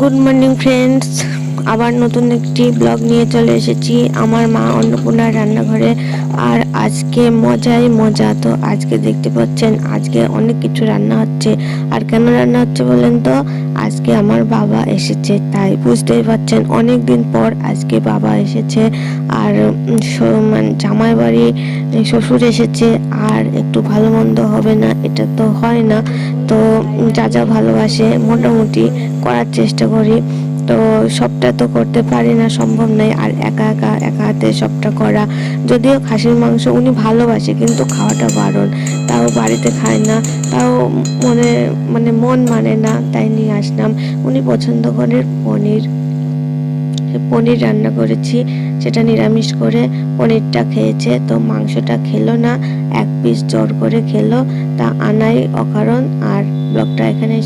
Good morning friends, আবার নতুন একটি ব্লগ নিয়ে চলে এসেছি আমার মা অন্নপূর্ণার রান্নাঘরে। আর আজকে মজাই মজা। তো আজকে দেখতে পাচ্ছেন আজকে অনেক কিছু রান্না হচ্ছে। আর কেন রান্না হচ্ছে বলেন তো, আজকে আমার বাবা এসেছে, তাই বুঝতেই পারছেন অনেক দিন পর আজকে বাবা এসেছে। আর মানে জামাই বাড়ি শ্বশুর এসেছে, আর একটু ভালো মন্দ হবে না এটা তো হয় না। তো যা যা ভালোবাসে মোটামুটি করার চেষ্টা করি। তো সবটা তো করতে পারি না, সম্ভব নয়। আর একা হাতে সবটা করা, যদিও খাসির মাংস উনি ভালোবাসে কিন্তু খাওয়াটা বারণ, তাও বাড়িতে খায় না। তাও মন মানে না, তাই নিয়ে আসলাম। উনি পছন্দ করে পনির রান্না করেছি, সেটা নিরামিষ করে পনিরটা খেয়েছে। তো মাংসটা খেলো না, এক পিস জোর করে খেলো, তা আনাই অকারণ। আর ব্লগটা এখানে